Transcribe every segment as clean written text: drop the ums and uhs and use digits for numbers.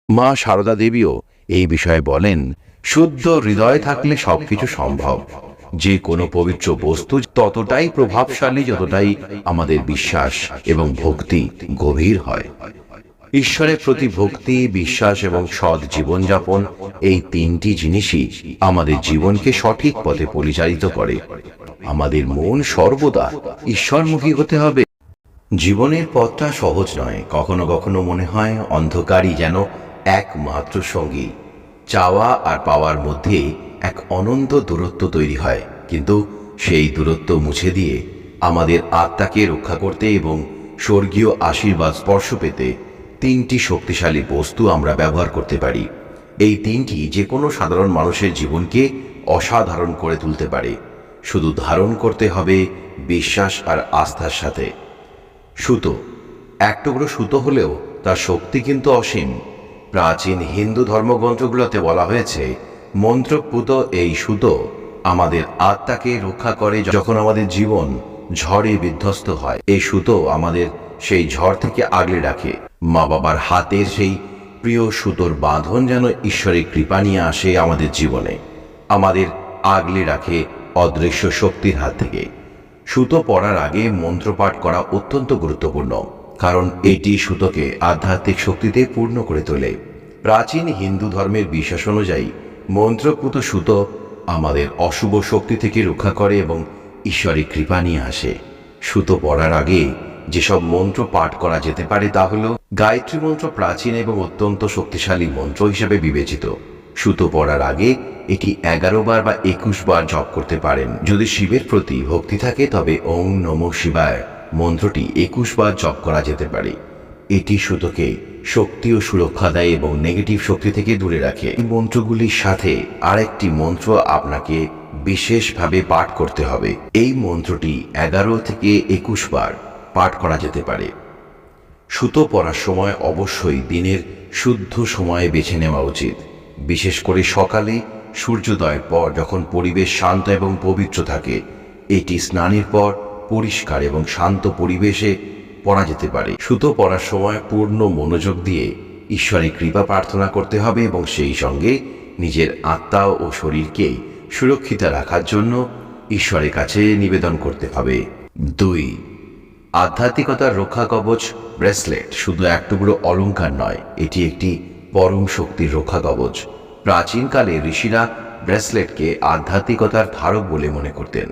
মা সারদা দেবীও এই বিষয়ে বলেন, শুদ্ধ হৃদয় থাকলে সবকিছু সম্ভব। যে কোনো পবিত্র বস্তু ততটাই প্রভাবশালী যতটাই আমাদের বিশ্বাস এবং ভক্তি গভীর হয়। ঈশ্বরের প্রতি ভক্তি, বিশ্বাস এবং সৎ জীবনযাপন, এই তিনটি জিনিসই আমাদের জীবনকে সঠিক পথে পরিচালিত করে। আমাদের মন সর্বদা ঈশ্বরমুখী হতে হবে। জীবনের পথটা সহজ নয়। কখনো কখনো মনে হয় অন্ধকারই যেন একমাত্র সঙ্গী। চাওয়া আর পাওয়ার মধ্যে এক অনন্ত দূরত্ব তৈরি হয়, কিন্তু সেই দূরত্ব মুছে দিয়ে আমাদের আত্মাকে রক্ষা করতে এবং স্বর্গীয় আশীর্বাদ স্পর্শ পেতে তিনটি শক্তিশালী বস্তু আমরা ব্যবহার করতে পারি। এই তিনটি যে কোনো সাধারণ মানুষের জীবনকে অসাধারণ করে তুলতে পারে। শুধু ধারণ করতে হবে বিশ্বাস আর আস্থার সাথে। সুতো। এক টুকরো সুতো হলেও তার শক্তি কিন্তু অসীম। প্রাচীন হিন্দু ধর্মগ্রন্থগুলোতে বলা হয়েছে, মন্ত্রপুত এই সুতো আমাদের আত্মাকে রক্ষা করে যখন আমাদের জীবন ঝড়ে বিধ্বস্ত হয়। এই সুতো আমাদের সেই ঝড় থেকে আগলে রাখে। মা বাবার হাতের সেই প্রিয় সুতোর বাঁধন যেন ঈশ্বরের কৃপা নিয়ে আসে আমাদের জীবনে, আমাদের আগলে রাখে অদৃশ্য শক্তির হাত থেকে। সুতো পরার আগে মন্ত্রপাঠ করা অত্যন্ত গুরুত্বপূর্ণ, কারণ এটি সুতোকে আধ্যাত্মিক শক্তিতে পূর্ণ করে তোলে। প্রাচীন হিন্দু ধর্মের বিশ্বাস অনুযায়ী মন্ত্রপুত সুতো আমাদের অশুভ শক্তি থেকে রক্ষা করে এবং ঈশ্বরের কৃপা নিয়ে আসে। সুতো পরার আগে যেসব মন্ত্র পাঠ করা যেতে পারে তা হল গায়ত্রী মন্ত্র। প্রাচীন এবং অত্যন্ত শক্তিশালী মন্ত্র হিসেবে বিবেচিত। সুতো পরার আগে এটি 11 বার বা 21 বার জপ করতে পারেন। যদি শিবের প্রতি ভক্তি থাকে তবে ওং নমঃ শিবায় মন্ত্রটি 21 বার জপ করা যেতে পারে। এটি সুতোকে শক্তি ও সুরক্ষা দেয় এবং নেগেটিভ শক্তি থেকে দূরে রাখে। এই মন্ত্রগুলির সাথে আরেকটি মন্ত্র আপনাকে বিশেষভাবে পাঠ করতে হবে। এই মন্ত্রটি 11 থেকে 21 বার পাঠ করা যেতে পারে। সুতো পরার সময় অবশ্যই দিনের শুদ্ধ সময়ে বেছে নেওয়া উচিত, বিশেষ করে সকালে সূর্যোদয়ের পর, যখন পরিবেশ শান্ত এবং পবিত্র থাকে। এটি স্নানের পর পরিষ্কার এবং শান্ত পরিবেশে পরা যেতে পারে। সুতো পরার সময় পূর্ণ মনোযোগ দিয়ে ঈশ্বরের কৃপা প্রার্থনা করতে হবে এবং সেই সঙ্গে নিজের আত্মা ও শরীরকে সুরক্ষিত রাখার জন্য ঈশ্বরের কাছে নিবেদন করতে হবে। 2. আধ্যাত্মিকতার রক্ষা কবচ ব্রেসলেট শুধু এক টুকরো অলংকার নয়, এটি একটি পরম শক্তির রক্ষা কবচ। প্রাচীনকালে ঋষিরা ব্রেসলেটকে আধ্যাত্মিকতার ধারক বলে মনে করতেন।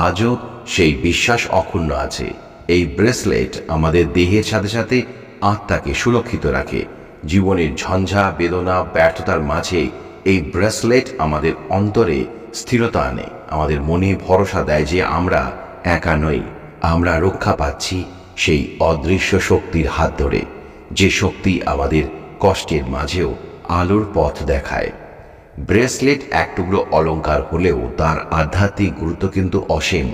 আজও সেই বিশ্বাস অক্ষুণ্ণ আছে। এই ব্রেসলেট আমাদের দেহের সাথে সাথে আত্মাকে সুরক্ষিত রাখে। জীবনের ঝঞ্ঝা, বেদনা, ব্যর্থতার মাঝে এই ব্রেসলেট আমাদের অন্তরে স্থিরতা আনে, আমাদের মনে ভরসা দেয় যে আমরা একা নই, আমরা রক্ষা পাচ্ছি সেই অদৃশ্য শক্তির হাত ধরে, যে শক্তি আমাদের কষ্টের মাঝেও আলোর পথ দেখায়। ব্রেসলেট এক টুকরো অলংকার হলেও তার আধ্যাত্মিক গুরুত্ব কিন্তু অসীম।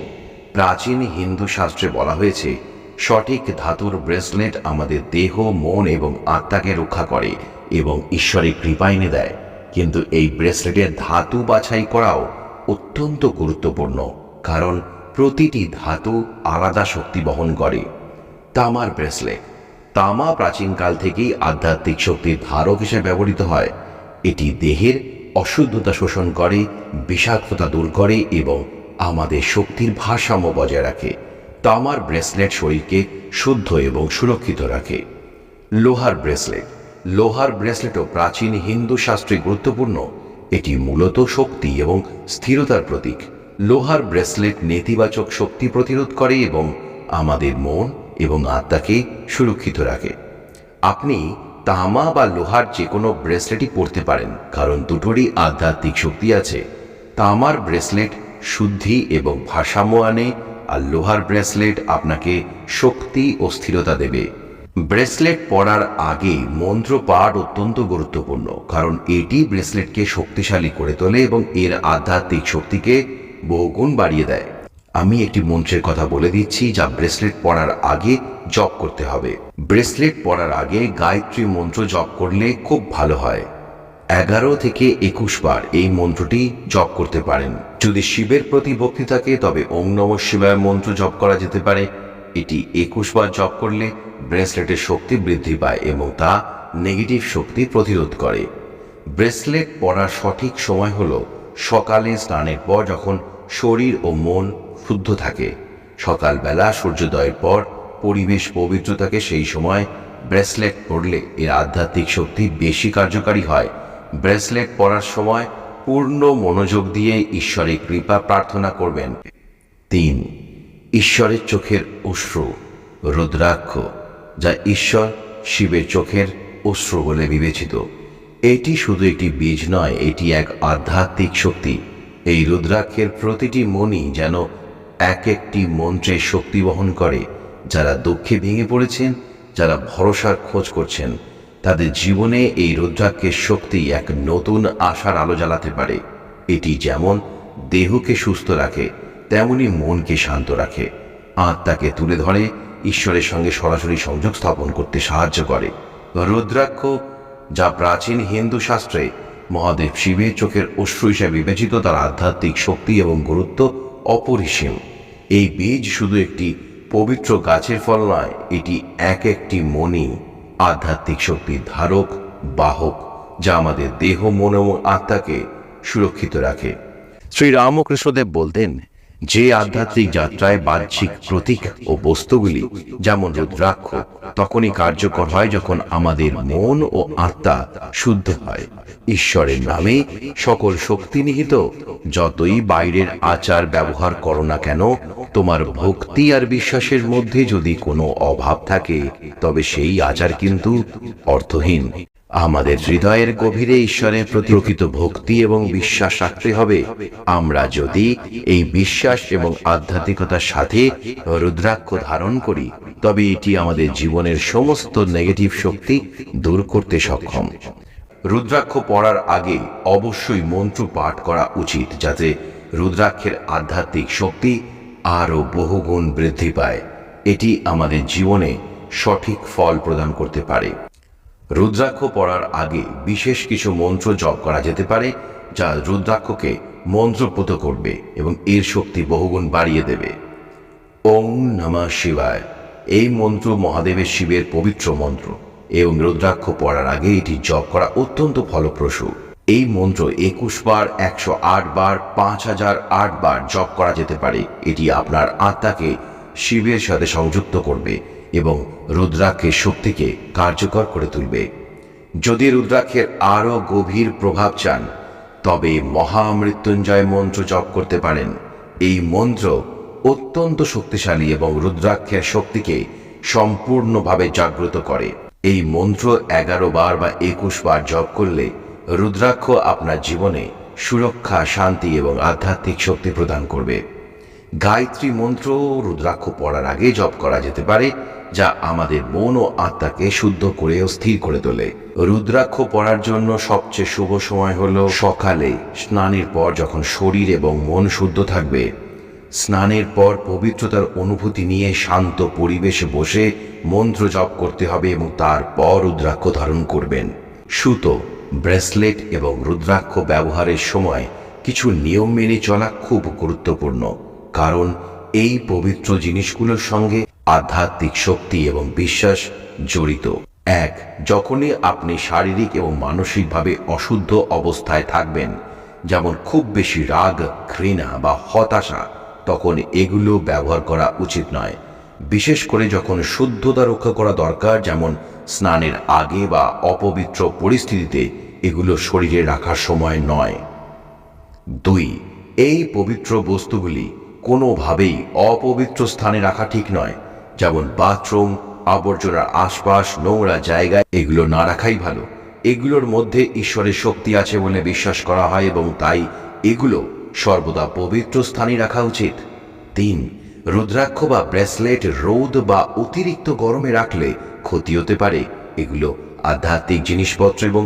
প্রাচীন হিন্দু শাস্ত্রে বলা হয়েছে, সঠিক ধাতুর ব্রেসলেট আমাদের দেহ, মন এবং আত্মাকে রক্ষা করে এবং ঈশ্বরের কৃপা এনে দেয়। কিন্তু এই ব্রেসলেটের ধাতু বাছাই করাও অত্যন্ত গুরুত্বপূর্ণ, কারণ প্রতিটি ধাতু আলাদা শক্তি বহন করে। তামার ব্রেসলেট। তামা প্রাচীনকাল থেকেই আধ্যাত্মিক শক্তির ধারক হিসেবে ব্যবহৃত হয়। এটি দেহের অশুদ্ধতা শোষণ করে, বিষাক্ততা দূর করে এবং আমাদের শক্তির ভারসাম্য বজায় রাখে। তামার ব্রেসলেট শরীরকে শুদ্ধ এবং সুরক্ষিত রাখে। লোহার ব্রেসলেট। লোহার ব্রেসলেটও প্রাচীন হিন্দু শাস্ত্রে গুরুত্বপূর্ণ। এটি মূলত শক্তি এবং স্থিরতার প্রতীক। লোহার ব্রেসলেট নেতিবাচক শক্তি প্রতিরোধ করে এবং আমাদের মন এবং আত্মাকে সুরক্ষিত রাখে। আপনি তামা বা লোহার যে কোনো ব্রেসলেটই পরতে পারেন, কারণ দুটোরই আধ্যাত্মিক শক্তি আছে। তামার ব্রেসলেট শুদ্ধি এবং ভারসাম্য আনে, আর লোহার ব্রেসলেট আপনাকে শক্তি ও স্থিরতা দেবে। ব্রেসলেট পরার আগে মন্ত্র পাঠ অত্যন্ত গুরুত্বপূর্ণ, কারণ এটি ব্রেসলেটকে শক্তিশালী করে তোলে এবং এর আধ্যাত্মিক শক্তিকে বহুগুণ বাড়িয়ে দেয়। আমি একটি মন্ত্রের কথা বলে দিচ্ছি যা ব্রেসলেট পরার আগে জপ করতে হবে। ব্রেসলেট পরার আগে গায়ত্রী মন্ত্র জপ করলে খুব ভালো হয়। 11 থেকে 21 বার এই মন্ত্রটি জপ করতে পারেন। যদি শিবের প্রতি ভক্তি থাকে তবে ওং নমঃ শিবায় মন্ত্র জপ করা যেতে পারে। এটি 21 বার জপ করলে ব্রেসলেটের শক্তি বৃদ্ধি পায় এবং তা নেগেটিভ শক্তি প্রতিরোধ করে। ব্রেসলেট পরার সঠিক সময় হলো সকালে স্নানের পর, যখন শরীর ও মন শুদ্ধ থাকে। সকালবেলা সূর্যোদয়ের পর পরিবেশ পবিত্র থাকে, সেই সময় ব্রেসলেট পরলে এর আধ্যাত্মিক শক্তি বেশি কার্যকারী হয়। ব্রেসলেট পরার সময় পূর্ণ মনোযোগ দিয়ে ঈশ্বরের কৃপা প্রার্থনা করবেন। 3. ঈশ্বরের চোখের অশ্রু, রুদ্রাক্ষ, যা ঈশ্বর শিবের চোখের অশ্রু বলে বিবেচিত। এটি শুধু একটি বীজ নয়, এটি এক আধ্যাত্মিক শক্তি। এই রুদ্রাক্ষের প্রতিটি মণি যেন এক একটি মন্ত্রের শক্তি বহন করে। যারা দুঃখে ভেঙে পড়েছেন, যারা ভরসার খোঁজ করছেন, তাদের জীবনে এই রুদ্রাক্ষের শক্তি এক নতুন আশার আলো জ্বালাতে পারে। এটি যেমন দেহকে সুস্থ রাখে, তেমনি মনকে শান্ত রাখে, আত্মাকে তুলে ধরে, ঈশ্বরের সঙ্গে সরাসরি সংযোগ স্থাপন করতে সাহায্য করে। রুদ্রাক্ষ, যা প্রাচীন হিন্দু শাস্ত্রে মহাদেব শিবের চোখের অশ্রু হিসেবে বিবেচিত, তার আধ্যাত্মিক শক্তি এবং গুরুত্ব অপরিসীম। এই বীজ শুধু একটি পবিত্র গাছের ফল নয়, এটি এক একটি মণি, আধ্যাত্মিক শক্তির ধারক, বাহক, যা আমাদের দেহ, মন এবং আত্মাকে সুরক্ষিত রাখে। শ্রী রামকৃষ্ণদেব বলতেন, যে আধ্যাত্মিক যাত্রায় বাহ্যিক প্রতীক ও বস্তুগুলি যেমন রুদ্রাক্ষ তখনই কার্যকর হয় যখন আমাদের মন ও আত্মা শুদ্ধ হয়। ঈশ্বরের নামে সকল শক্তি নিহিত। যতই বাইরের আচার ব্যবহার করো না কেন, তোমার ভক্তি আর বিশ্বাসের মধ্যে যদি কোনো অভাব থাকে, তবে সেই আচার কিন্তু অর্থহীন। আমাদের হৃদয়ের গভীরে ঈশ্বরের প্রতি প্রকৃত ভক্তি এবং বিশ্বাস রাখতে হবে। আমরা যদি এই বিশ্বাস এবং আধ্যাত্মিকতার সাথে রুদ্রাক্ষ ধারণ করি, তবে এটি আমাদের জীবনের সমস্ত নেগেটিভ শক্তি দূর করতে সক্ষম। রুদ্রাক্ষ পরার আগে অবশ্যই মন্ত্র পাঠ করা উচিত, যাতে রুদ্রাক্ষের আধ্যাত্মিক শক্তি আরও বহুগুণ বৃদ্ধি পায়। এটি আমাদের জীবনে সঠিক ফল প্রদান করতে পারে। রুদ্রাক্ষ পরার আগে বিশেষ কিছু মন্ত্র জপ করা যেতে পারে, যা রুদ্রাক্ষকে মন্ত্রপুত করবে এবং এর শক্তি বহুগুণ বাড়িয়ে দেবে। ওং নমঃ শিবায়, এই মন্ত্র মহাদেবের শিবের পবিত্র মন্ত্র এবং রুদ্রাক্ষ পরার আগে এটি জপ করা অত্যন্ত ফলপ্রসূ। এই মন্ত্র 21 বার, 108 বার, 5008 বার জপ করা যেতে পারে। এটি আপনার আত্মাকে শিবের সাথে সংযুক্ত করবে এবং রুদ্রাক্ষের শক্তিকে কার্যকর করে তুলবে। যদি রুদ্রাক্ষের আরও গভীর প্রভাব চান, তবে মহামৃত্যুঞ্জয় মন্ত্র জপ করতে পারেন। এই মন্ত্র অত্যন্ত শক্তিশালী এবং রুদ্রাক্ষের শক্তিকে সম্পূর্ণভাবে জাগ্রত করে। এই মন্ত্র 11 বার বা 21 বার জপ করলে রুদ্রাক্ষ আপনার জীবনে সুরক্ষা, শান্তি এবং আধ্যাত্মিক শক্তি প্রদান করবে। গায়ত্রী মন্ত্র রুদ্রাক্ষ পড়ার আগে জপ করা যেতে পারে, যা আমাদের মন ও আত্মাকে শুদ্ধ করে ও স্থির করে তোলে। রুদ্রাক্ষ পড়ার জন্য সবচেয়ে শুভ সময় হলো সকালে স্নানের পর, যখন শরীর এবং মন শুদ্ধ থাকবে। স্নানের পর পবিত্রতার অনুভূতি নিয়ে শান্ত পরিবেশে বসে মন্ত্র জপ করতে হবে এবং তারপর রুদ্রাক্ষ ধারণ করবেন। সুতো, ব্রেসলেট এবং রুদ্রাক্ষ ব্যবহারের সময় কিছু নিয়ম মেনে চলা খুব গুরুত্বপূর্ণ, কারণ এই পবিত্র জিনিসগুলোর সঙ্গে আধ্যাত্মিক শক্তি এবং বিশ্বাস জড়িত। 1. যখনই আপনি শারীরিক এবং মানসিকভাবে অশুদ্ধ অবস্থায় থাকবেন, যেমন খুব বেশি রাগ, ঘৃণা বা হতাশা, তখন এগুলো ব্যবহার করা উচিত নয়। বিশেষ করে যখন শুদ্ধতা রক্ষা করা দরকার, যেমন স্নানের আগে বা অপবিত্র পরিস্থিতিতে, এগুলো শরীরে রাখার সময় নয়। 2. এই পবিত্র বস্তুগুলি কোনোভাবেই অপবিত্র স্থানে রাখা ঠিক নয়, যেমন বাথরুম, আবর্জনার আশপাশ, নোংরা জায়গায় এগুলো না রাখাই ভালো। এগুলোর মধ্যে ঈশ্বরের শক্তি আছে বলে বিশ্বাস করা হয় এবং তাই এগুলো সর্বদা পবিত্র স্থানে রাখা উচিত। 3. রুদ্রাক্ষ বা ব্রেসলেট রোদ বা অতিরিক্ত গরমে রাখলে ক্ষতি হতে পারে। এগুলো আধ্যাত্মিক জিনিসপত্র এবং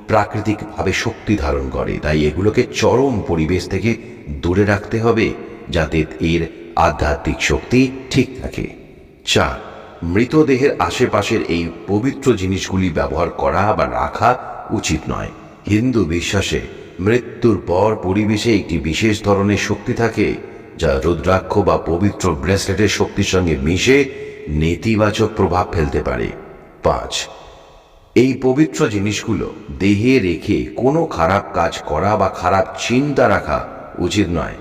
প্রাকৃতিকভাবে শক্তি ধারণ করে, তাই এগুলোকে চরম পরিবেশ থেকে দূরে রাখতে হবে, যাতে এর আধ্যাত্মিক শক্তি ঠিক থাকে। 4. মৃতদেহের আশেপাশের এই পবিত্র জিনিসগুলি ব্যবহার করা বা রাখা উচিত নয়। হিন্দু বিশ্বাসে মৃত্যুর পর পরিবেশে একটি বিশেষ ধরনের শক্তি থাকে, যা রুদ্রাক্ষ বা পবিত্র ব্রেসলেটের শক্তির সঙ্গে মিশে নেতিবাচক প্রভাব ফেলতে পারে। 5. এই পবিত্র জিনিসগুলো দেহে রেখে কোনো খারাপ কাজ করা বা খারাপ চিন্তা রাখা উচিত নয়।